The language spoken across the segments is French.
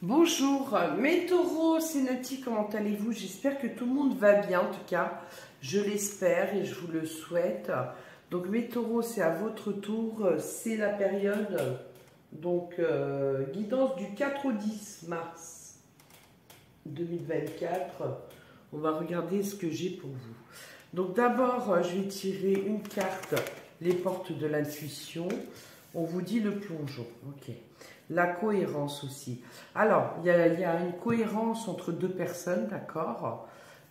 Bonjour mes taureaux, c'est Nati, comment allez-vous? J'espère que tout le monde va bien, en tout cas, je l'espère et je vous le souhaite. Donc mes taureaux, c'est à votre tour, c'est la période, donc guidance du 4 au 10 mars 2024. On va regarder ce que j'ai pour vous. Donc d'abord, je vais tirer une carte, les portes de l'intuition. On vous dit le plongeon, ok. La cohérence aussi. Alors, il y a une cohérence entre deux personnes, d'accord.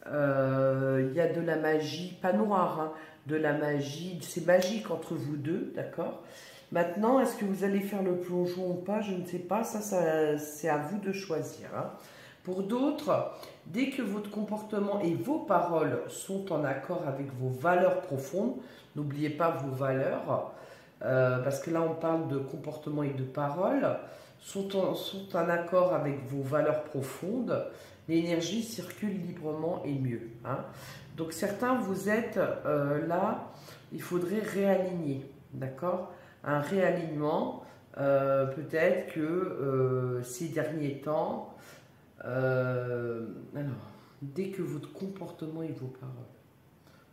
Il y a de la magie, pas noire, hein, de la magie, c'est magique entre vous deux, d'accord. Maintenant, est-ce que vous allez faire le plongeon ou pas? Je ne sais pas, ça c'est à vous de choisir, hein. Pour d'autres, dès que votre comportement et vos paroles sont en accord avec vos valeurs profondes, n'oubliez pas vos valeurs, parce que là on parle de comportement et de paroles, sont en accord avec vos valeurs profondes, l'énergie circule librement et mieux, hein. Donc certains, vous êtes là, il faudrait réaligner, d'accord? Un réalignement, peut-être que ces derniers temps, alors, dès que votre comportement et vos paroles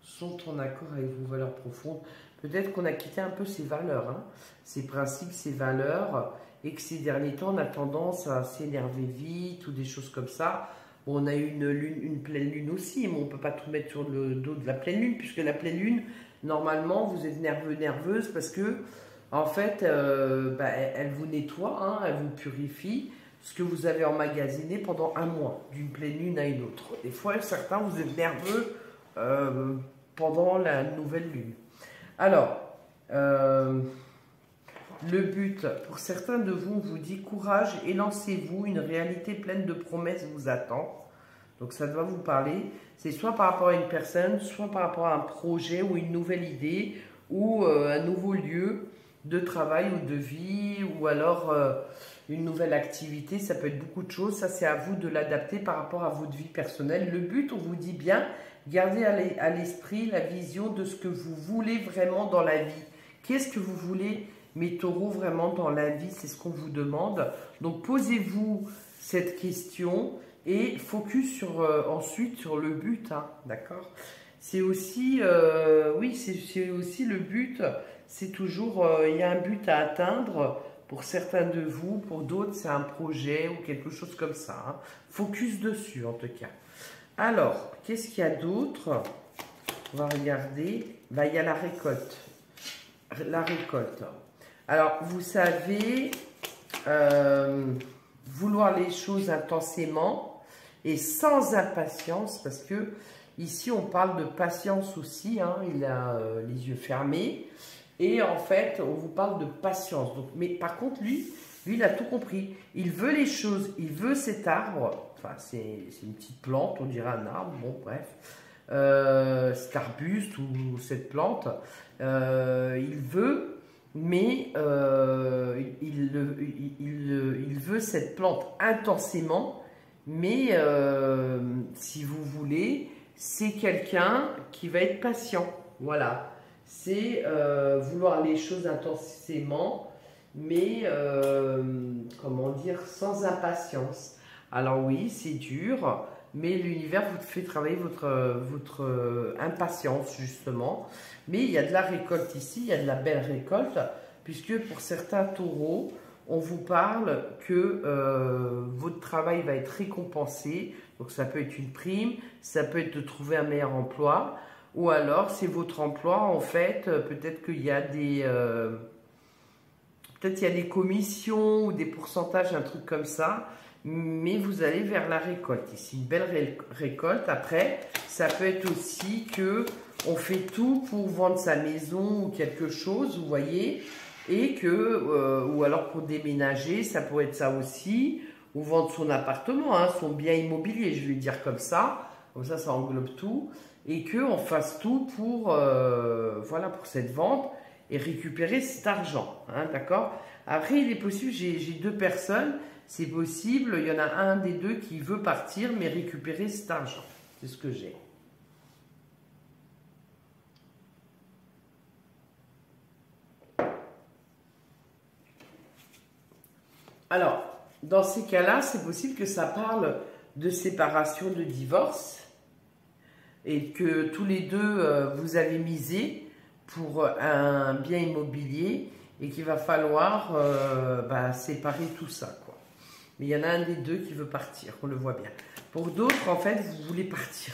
sont en accord avec vos valeurs profondes, peut-être qu'on a quitté un peu ces valeurs, hein, ces principes, ces valeurs, et que ces derniers temps, on a tendance à s'énerver vite ou des choses comme ça. Bon, on a eu une pleine lune aussi, mais on ne peut pas tout mettre sur le dos de la pleine lune, puisque la pleine lune, normalement, vous êtes nerveux, nerveuse, parce que, en fait, elle vous nettoie, hein, elle vous purifie ce que vous avez emmagasiné pendant un mois, d'une pleine lune à une autre. Des fois, certains, vous êtes nerveux pendant la nouvelle lune. Alors, le but, pour certains de vous, on vous dit courage et lancez-vous, une réalité pleine de promesses vous attend. Donc ça doit vous parler. C'est soit par rapport à une personne, soit par rapport à un projet ou une nouvelle idée ou un nouveau lieu de travail ou de vie ou alors une nouvelle activité. Ça peut être beaucoup de choses. Ça, c'est à vous de l'adapter par rapport à votre vie personnelle. Le but, on vous dit bien, gardez à l'esprit la vision de ce que vous voulez vraiment dans la vie. Qu'est-ce que vous voulez, mes taureaux, vraiment dans la vie? C'est ce qu'on vous demande. Donc, posez-vous cette question et focus ensuite sur le but, hein, d'accord? C'est aussi, oui, c'est aussi le but. C'est toujours, il y a un but à atteindre. Pour certains de vous, pour d'autres, c'est un projet ou quelque chose comme ça, hein. Focus dessus, en tout cas. Alors, qu'est-ce qu'il y a d'autre? On va regarder. Ben, il y a la récolte. La récolte. Alors, vous savez, vouloir les choses intensément et sans impatience, parce que ici, on parle de patience aussi, hein, il a les yeux fermés. Et en fait, on vous parle de patience. Donc, mais par contre, lui, il a tout compris. Il veut les choses, il veut cet arbre. Enfin, c'est une petite plante, on dirait un arbre, bon, bref. Cet arbuste ou cette plante. Il veut, mais il veut cette plante intensément. Mais si vous voulez, c'est quelqu'un qui va être patient. Voilà. C'est vouloir les choses intensément, mais comment dire, sans impatience. Alors oui, c'est dur, mais l'univers vous fait travailler votre impatience, justement. Mais il y a de la récolte ici, il y a de la belle récolte, puisque pour certains taureaux, on vous parle que votre travail va être récompensé. Donc ça peut être une prime, ça peut être de trouver un meilleur emploi. Ou alors, c'est votre emploi, en fait, peut-être qu'il y a des... peut-être il y a des commissions ou des pourcentages, un truc comme ça, mais vous allez vers la récolte. Ici, une belle récolte. Après, ça peut être aussi que on fait tout pour vendre sa maison ou quelque chose, vous voyez, et que, ou alors pour déménager, ça pourrait être ça aussi, ou vendre son appartement, hein, son bien immobilier, je vais dire comme ça englobe tout. Et qu'on fasse tout pour, voilà, pour cette vente et récupérer cet argent, hein, d'accord? Après, il est possible, j'ai deux personnes, c'est possible, il y en a un des deux qui veut partir, mais récupérer cet argent. C'est ce que j'ai. Alors, dans ces cas-là, c'est possible que ça parle de séparation, de divorce, et que tous les deux, vous avez misé pour un bien immobilier et qu'il va falloir séparer tout ça, quoi. Mais il y en a un des deux qui veut partir, on le voit bien. Pour d'autres, en fait, vous voulez partir.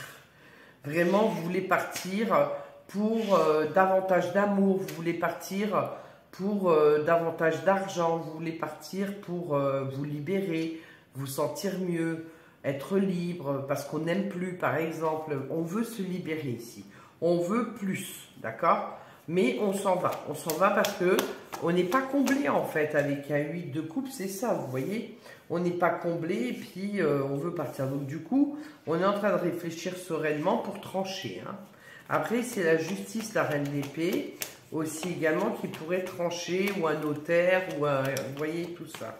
Vraiment, vous voulez partir pour davantage d'amour, vous voulez partir pour davantage d'argent, vous voulez partir pour vous libérer, vous sentir mieux, être libre, parce qu'on n'aime plus, par exemple. On veut se libérer ici. On veut plus, d'accord? Mais on s'en va parce que on n'est pas comblé en fait avec un 8 de coupe, c'est ça, vous voyez. On n'est pas comblé et puis on veut partir. Donc du coup, on est en train de réfléchir sereinement pour trancher. Hein. Après, c'est la justice, la reine d'épée, aussi également qui pourrait trancher, ou un notaire, ou un... Vous voyez tout ça.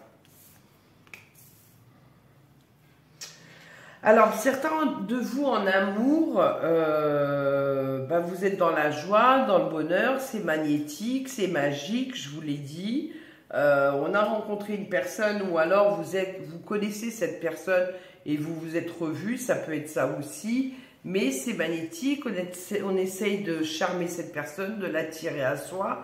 Alors, certains de vous en amour, vous êtes dans la joie, dans le bonheur, c'est magnétique, c'est magique, je vous l'ai dit. On a rencontré une personne ou alors vous connaissez cette personne et vous vous êtes revus, ça peut être ça aussi. Mais c'est magnétique, on essaye de charmer cette personne, de l'attirer à soi.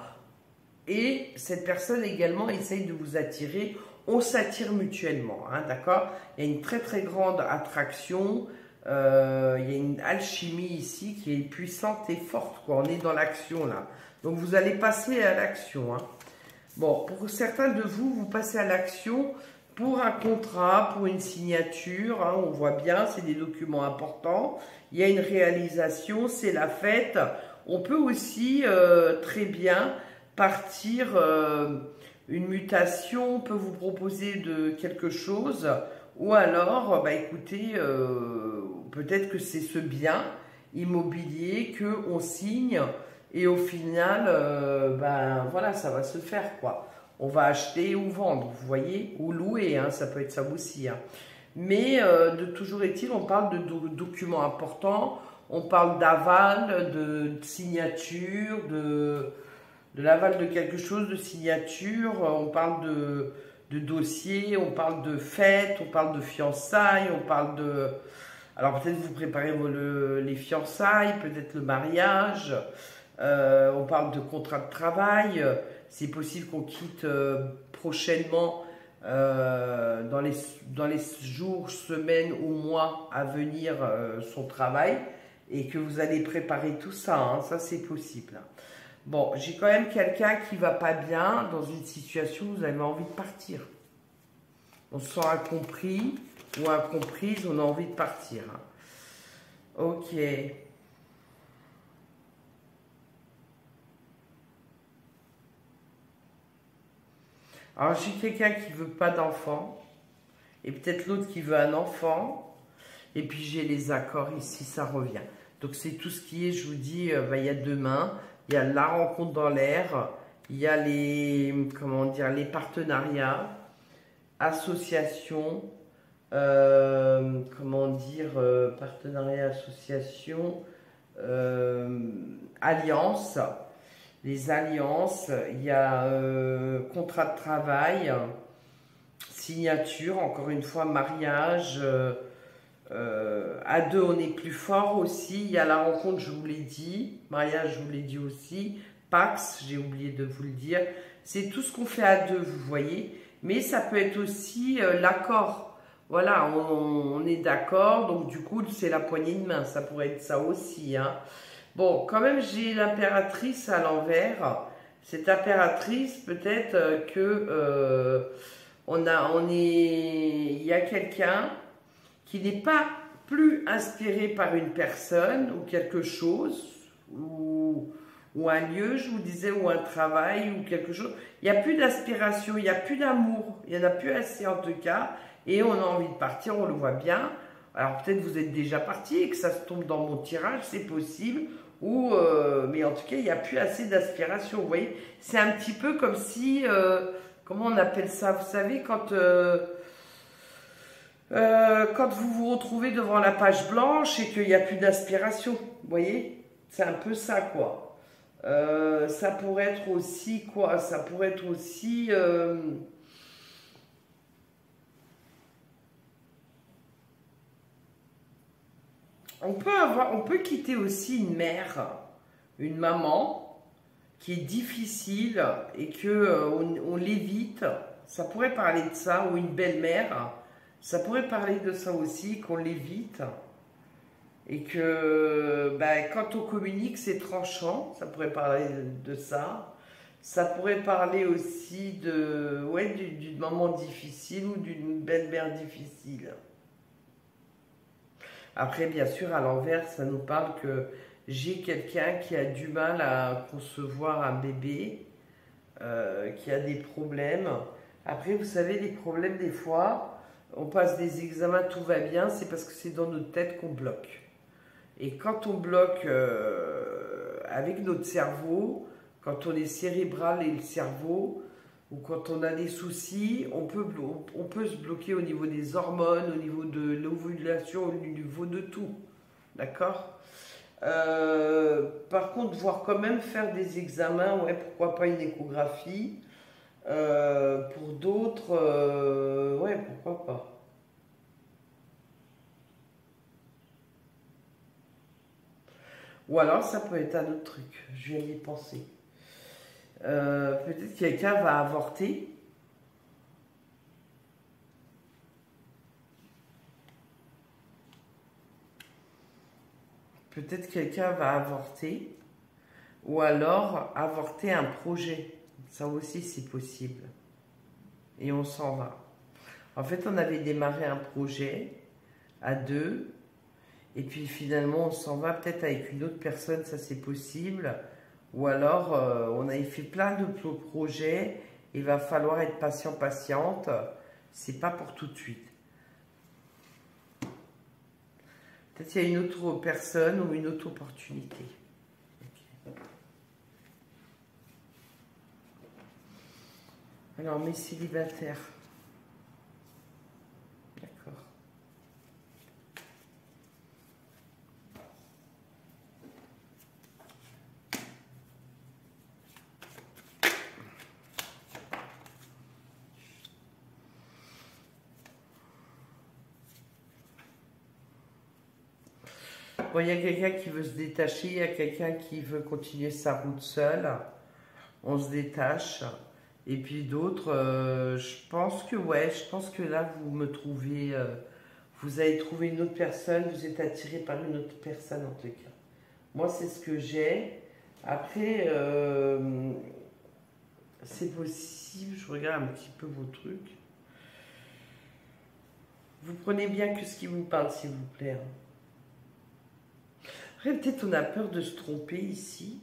Et cette personne également essaye de vous attirer. On s'attire mutuellement, hein, d'accord? Il y a une très très grande attraction, il y a une alchimie ici qui est puissante et forte, quoi. On est dans l'action là. Donc vous allez passer à l'action. Hein. Bon, pour certains de vous, vous passez à l'action pour un contrat, pour une signature, hein, on voit bien, c'est des documents importants. Il y a une réalisation, c'est la fête. On peut aussi très bien partir... une mutation, peut vous proposer de quelque chose, ou alors, écoutez, peut-être que c'est ce bien immobilier qu'on signe, et au final, voilà, ça va se faire, quoi. On va acheter ou vendre, vous voyez, ou louer, hein, ça peut être ça aussi. Hein. Mais de toujours est-il, on parle de documents importants, on parle d'aval, de signature, de l'aval de quelque chose, de signature, on parle de dossier, on parle de fête, on parle de fiançailles, on parle de... Alors peut-être vous préparez les fiançailles, peut-être le mariage, on parle de contrat de travail, c'est possible qu'on quitte prochainement dans les jours, semaines ou mois à venir son travail et que vous allez préparer tout ça, hein, ça c'est possible. Bon, j'ai quand même quelqu'un qui va pas bien dans une situation où vous avez envie de partir. On se sent incompris ou incomprise, on a envie de partir. Ok. Alors, j'ai quelqu'un qui veut pas d'enfant. Et peut-être l'autre qui veut un enfant. Et puis, j'ai les accords ici, ça revient. Donc, c'est tout ce qui est, je vous dis, il y a demain. Il y a la rencontre dans l'air, il y a les partenariats, associations, partenariats, associations, alliances, les alliances, il y a contrat de travail, signature, encore une fois, mariage, à deux, on est plus fort aussi. Il y a la rencontre, je vous l'ai dit. Mariage, je vous l'ai dit aussi. Pax, j'ai oublié de vous le dire. C'est tout ce qu'on fait à deux, vous voyez. Mais ça peut être aussi l'accord. Voilà, on est d'accord. Donc, du coup, c'est la poignée de main. Ça pourrait être ça aussi. Hein. Bon, quand même, j'ai l'impératrice à l'envers. Cette impératrice, peut-être il y a quelqu'un qui n'est pas plus inspiré par une personne ou quelque chose, ou un lieu, je vous disais, ou un travail, ou quelque chose. Il n'y a plus d'aspiration, il n'y a plus d'amour, il n'y en a plus assez en tout cas, et on a envie de partir, on le voit bien. Alors peut-être vous êtes déjà parti et que ça se tombe dans mon tirage, c'est possible, mais en tout cas, il n'y a plus assez d'aspiration, vous voyez. C'est un petit peu comme si, comment on appelle ça, vous savez, quand vous vous retrouvez devant la page blanche et qu'il n'y a plus d'aspiration, vous voyez, c'est un peu ça, quoi. Ça pourrait être aussi, quoi, ça pourrait être aussi on peut quitter aussi une mère, une maman qui est difficile et que on l'évite. Ça pourrait parler de ça, ou une belle-mère. Ça pourrait parler de ça aussi, qu'on l'évite. Et que ben, quand on communique, c'est tranchant. Ça pourrait parler de ça. Ça pourrait parler aussi de, ouais, d'une maman difficile ou d'une belle-mère difficile. Après, bien sûr, à l'envers, ça nous parle que j'ai quelqu'un qui a du mal à concevoir un bébé, qui a des problèmes. Après, vous savez, les problèmes, des fois, on passe des examens, tout va bien, c'est parce que c'est dans notre tête qu'on bloque. Et quand on bloque avec notre cerveau, quand on est cérébral et le cerveau, ou quand on a des soucis, on peut se bloquer au niveau des hormones, au niveau de l'ovulation, au niveau de tout. D'accord. Par contre, voir quand même faire des examens, ouais, pourquoi pas une échographie. Pour d'autres, ouais, pourquoi pas. Ou alors, ça peut être un autre truc. Je viens d'y penser. Peut-être quelqu'un va avorter. Peut-être quelqu'un va avorter. Ou alors avorter un projet. Ça aussi, c'est possible. Et on s'en va. En fait, on avait démarré un projet à deux. Et puis finalement, on s'en va peut-être avec une autre personne. Ça, c'est possible. Ou alors, on avait fait plein de projets. Il va falloir être patient, patiente. C'est pas pour tout de suite. Peut-être qu'il y a une autre personne ou une autre opportunité. Okay. Alors, mes célibataires. D'accord. Bon, il y a quelqu'un qui veut se détacher, il y a quelqu'un qui veut continuer sa route seule. On se détache. Et puis d'autres, je pense que ouais, je pense que là vous me trouvez, vous avez trouvé une autre personne, vous êtes attiré par une autre personne en tout cas. Moi c'est ce que j'ai. Après, c'est possible, je regarde un petit peu vos trucs. Vous prenez bien que ce qui vous parle s'il vous plaît. Après peut-être on a peur de se tromper ici.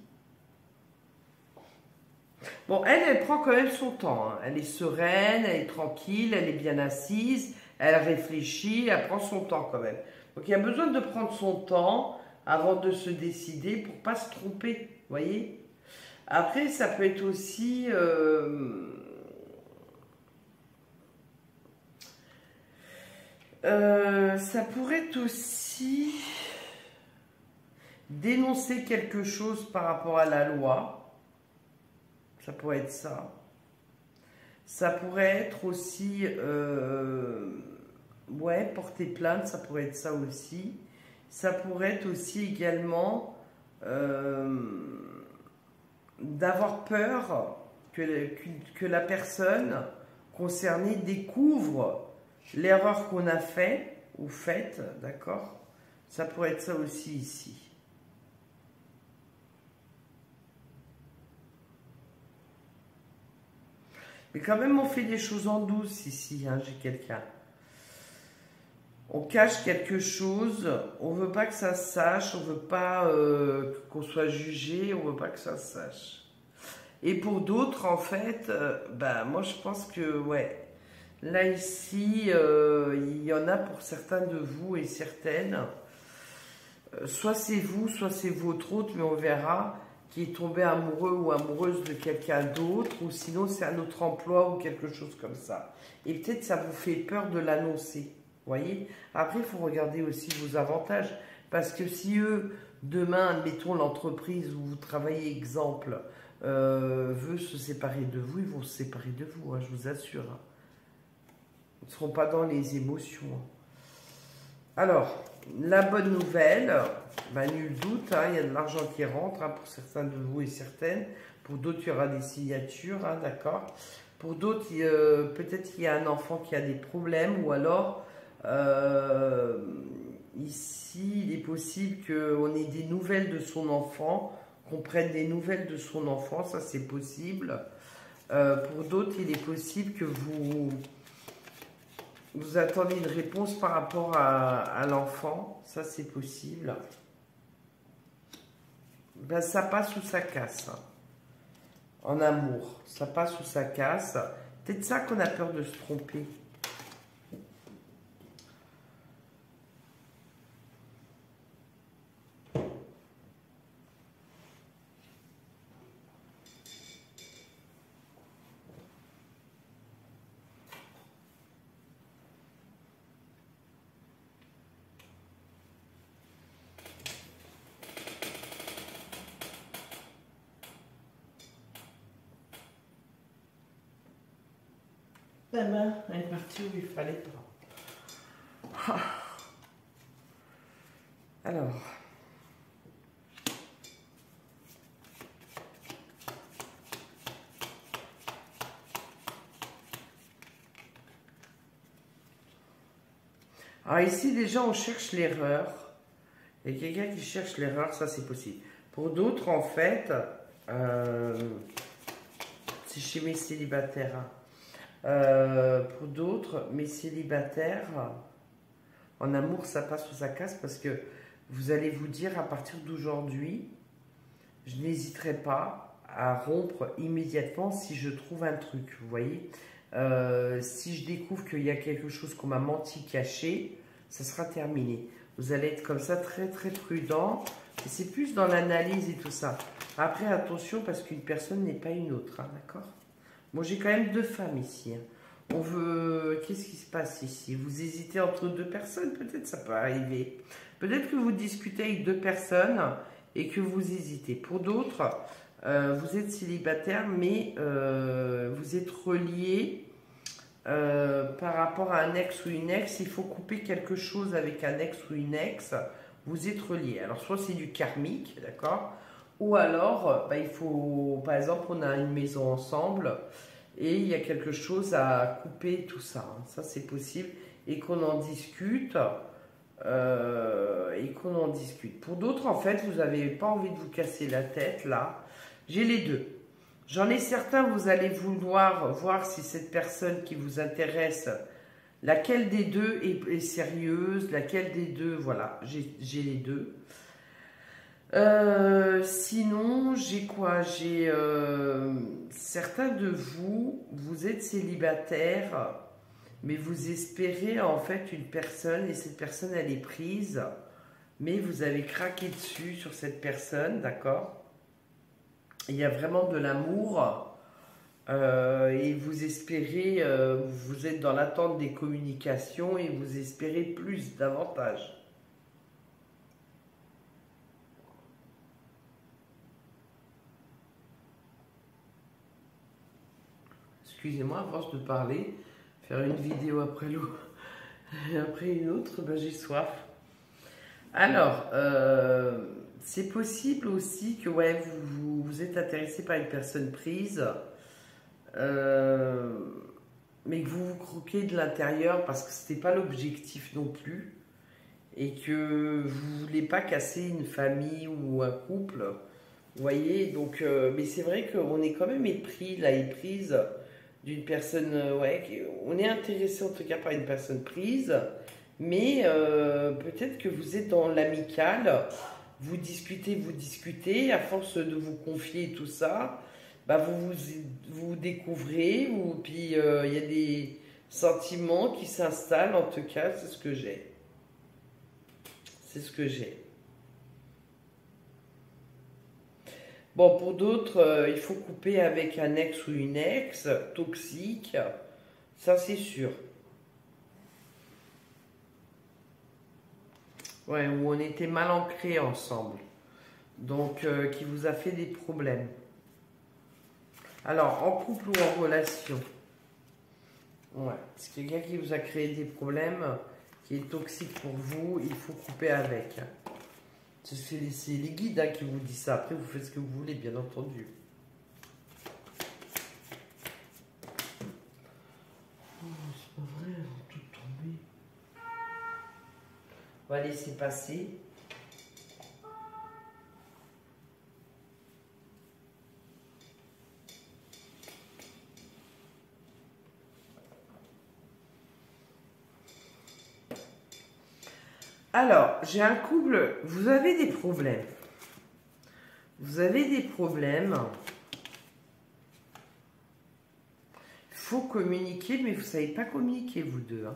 Bon, elle prend quand même son temps. Hein. Elle est sereine, elle est tranquille, elle est bien assise, elle réfléchit, elle prend son temps quand même. Donc il y a besoin de prendre son temps avant de se décider pour pas se tromper, vous voyez. Après, ça peut être aussi... ça pourrait être aussi dénoncer quelque chose par rapport à la loi. Ça pourrait être ça. Ça pourrait être aussi, ouais, porter plainte, ça pourrait être ça aussi. Ça pourrait être aussi également d'avoir peur que la personne concernée découvre l'erreur qu'on a fait ou faite, d'accord? Ça pourrait être ça aussi ici. Mais quand même, on fait des choses en douce ici, hein, j'ai quelqu'un. On cache quelque chose, on veut pas que ça se sache, on veut pas qu'on soit jugé, on veut pas que ça se sache. Et pour d'autres, en fait, bah, moi je pense que, ouais, là ici, il y en a pour certains de vous et certaines. Soit c'est vous, soit c'est votre autre, mais on verra qui est tombé amoureux ou amoureuse de quelqu'un d'autre, ou sinon c'est un autre emploi ou quelque chose comme ça. Et peut-être ça vous fait peur de l'annoncer, voyez. Après, il faut regarder aussi vos avantages, parce que si eux, demain, admettons l'entreprise où vous travaillez, exemple, veut se séparer de vous, ils vont se séparer de vous, hein, je vous assure. Hein. Ils ne seront pas dans les émotions. Hein. Alors, la bonne nouvelle, bah, nul doute, hein, il y a de l'argent qui rentre, hein, pour certains de vous et certaines. Pour d'autres, il y aura des signatures, hein, d'accord. Pour d'autres, peut-être qu'il y a un enfant qui a des problèmes, ou alors, ici, il est possible qu'on ait des nouvelles de son enfant, qu'on prenne des nouvelles de son enfant, ça c'est possible. Pour d'autres, il est possible que vous attendez une réponse par rapport à l'enfant, ça c'est possible. Ben, ça passe ou ça casse, hein. En amour, ça passe ou ça casse. Peut-être ça qu'on a peur de se tromper. La main, elle est partie où il fallait pas. Alors. Alors ici, déjà, on cherche l'erreur. Il y a quelqu'un qui cherche l'erreur, ça c'est possible. Pour d'autres, en fait, c'est chez mes célibataires, hein. Pour d'autres, mes célibataires, en amour, ça passe ou ça casse parce que vous allez vous dire à partir d'aujourd'hui, je n'hésiterai pas à rompre immédiatement si je trouve un truc, vous voyez. Si je découvre qu'il y a quelque chose qu'on m'a menti, caché, ça sera terminé. Vous allez être comme ça très très prudent. Et c'est plus dans l'analyse et tout ça. Après, attention parce qu'une personne n'est pas une autre, hein, d'accord? Bon, j'ai quand même deux femmes ici, hein. On veut... Qu'est-ce qui se passe ici? Vous hésitez entre deux personnes? Peut-être ça peut arriver. Peut-être que vous discutez avec deux personnes et que vous hésitez. Pour d'autres, vous êtes célibataire, mais vous êtes relié par rapport à un ex ou une ex. Il faut couper quelque chose avec un ex ou une ex. Vous êtes relié. Alors, soit c'est du karmique, d'accord? Ou alors, bah, il faut, par exemple, on a une maison ensemble et il y a quelque chose à couper, tout ça, hein. Ça, c'est possible. Et qu'on en discute. Pour d'autres, en fait, vous n'avez pas envie de vous casser la tête, là. J'ai les deux. J'en ai certains, vous allez vouloir voir si cette personne qui vous intéresse, laquelle des deux est sérieuse, laquelle des deux, voilà, j'ai les deux. Sinon, j'ai quoi? J'ai certains de vous, vous êtes célibataire, mais vous espérez en fait une personne et cette personne elle est prise, mais vous avez craqué dessus sur cette personne, d'accord? Il y a vraiment de l'amour et vous espérez, vous êtes dans l'attente des communications et vous espérez plus, davantage. Excusez-moi, à force de parler, faire une vidéo après l'autre, après une autre, ben j'ai soif. Alors, c'est possible aussi que ouais, vous êtes intéressé par une personne prise, mais que vous vous croquez de l'intérieur parce que ce n'était pas l'objectif non plus, et que vous ne voulez pas casser une famille ou un couple. Vous voyez, donc, mais c'est vrai qu'on est quand même épris, là, éprise d'une personne, ouais, on est intéressé en tout cas par une personne prise, mais peut-être que vous êtes dans l'amical, vous discutez, à force de vous confier tout ça, bah vous découvrez, ou puis il y a des sentiments qui s'installent, en tout cas, c'est ce que j'ai. C'est ce que j'ai. Bon, pour d'autres, il faut couper avec un ex ou une ex toxique, ça c'est sûr. Ouais, où on était mal ancrés ensemble, donc qui vous a fait des problèmes. Alors, en couple ou en relation? Ouais, c'est quelqu'un qui vous a créé des problèmes qui est toxique pour vous, il faut couper avec. C'est les guides hein, qui vous disent ça. Après, vous faites ce que vous voulez, bien entendu. Oh, c'est pas vrai, elles vont toutes tomber. On va laisser passer. Alors, j'ai un couple, vous avez des problèmes. Vous avez des problèmes. Il faut communiquer, mais vous ne savez pas communiquer, vous deux. Hein.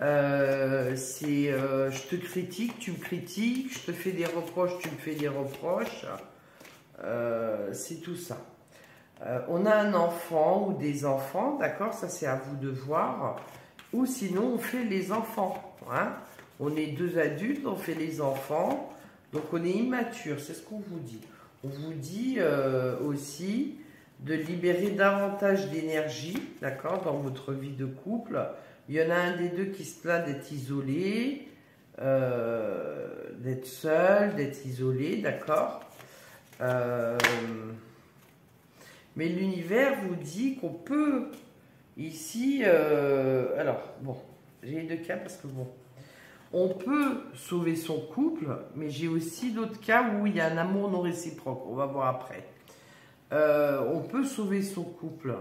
Je te critique, tu me critiques, je te fais des reproches, tu me fais des reproches. C'est tout ça. On a un enfant ou des enfants, d'accord? Ça, c'est à vous de voir. Ou sinon, on fait les enfants. Hein. On est deux adultes, on fait les enfants. Donc, on est immature, c'est ce qu'on vous dit. On vous dit aussi de libérer davantage d'énergie, d'accord, dans votre vie de couple. Il y en a un des deux qui se plaint d'être isolé, d'être seul, d'être isolé, d'accord. Mais l'univers vous dit qu'on peut, ici, alors, bon, j'ai deux cas parce que bon, on peut sauver son couple, mais j'ai aussi d'autres cas où il y a un amour non réciproque, on va voir après. On peut sauver son couple.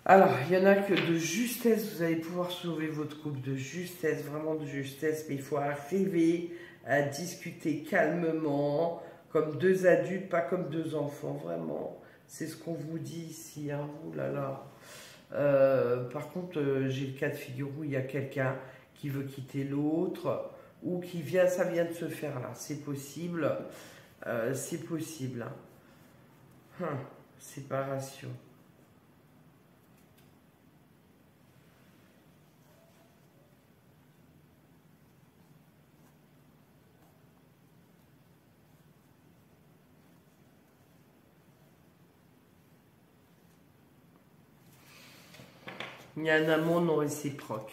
Alors, il y en a que de justesse, vous allez pouvoir sauver votre couple, de justesse, vraiment de justesse, mais il faut arriver à discuter calmement, comme deux adultes, pas comme deux enfants, vraiment. C'est ce qu'on vous dit ici, hein, ouh là là. Par contre, j'ai le cas de figure où il y a quelqu'un qui veut quitter l'autre, ou qui vient, ça vient de se faire là, c'est possible, c'est possible. Séparation. Il y a un amour non réciproque.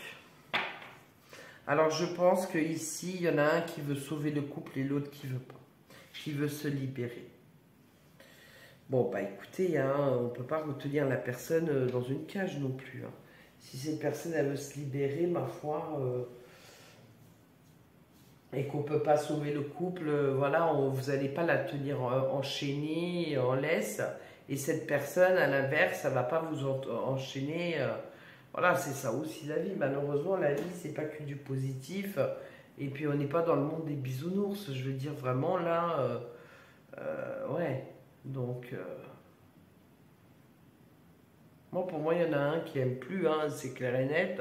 Alors je pense qu'ici, il y en a un qui veut sauver le couple et l'autre qui veut pas. Qui veut se libérer. Bon, bah écoutez, hein, on ne peut pas retenir la personne dans une cage non plus. Hein. Si cette personne, elle veut se libérer, ma foi, et qu'on ne peut pas sauver le couple, voilà, vous n'allez pas la tenir enchaînée, en laisse. Et cette personne, à l'inverse, ça ne va pas vous enchaîner. Voilà, c'est ça aussi la vie. Malheureusement, la vie, c'est pas que du positif. Et puis, on n'est pas dans le monde des bisounours. Je veux dire, vraiment, là, ouais. Donc, moi, pour moi, il y en a un qui aime plus, hein, c'est clair et net,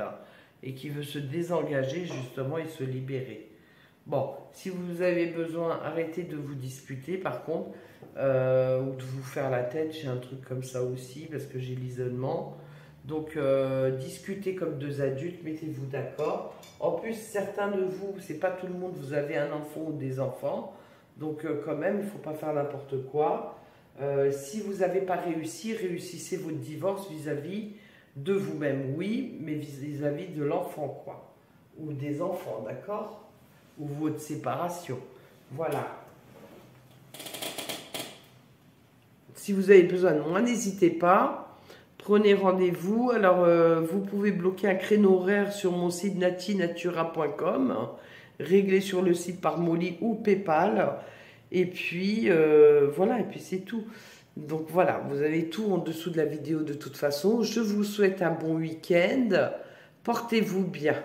et qui veut se désengager, justement, et se libérer. Bon, si vous avez besoin, arrêtez de vous disputer, par contre, ou de vous faire la tête. J'ai un truc comme ça aussi, parce que j'ai l'isolement. Donc, discutez comme deux adultes, mettez-vous d'accord. En plus, certains de vous, c'est pas tout le monde, vous avez un enfant ou des enfants. Donc, quand même, il ne faut pas faire n'importe quoi. Si vous n'avez pas réussi, réussissez votre divorce vis-à-vis de vous-même, oui, mais vis-à-vis de l'enfant, quoi. Ou des enfants, d'accord? Ou votre séparation. Voilà. Si vous avez besoin de moi, n'hésitez pas. Prenez rendez-vous. Alors, vous pouvez bloquer un créneau horaire sur mon site natinatura.com, régler sur le site par Molly ou Paypal. Et puis, voilà, et puis c'est tout. Donc voilà, vous avez tout en dessous de la vidéo de toute façon. Je vous souhaite un bon week-end. Portez-vous bien.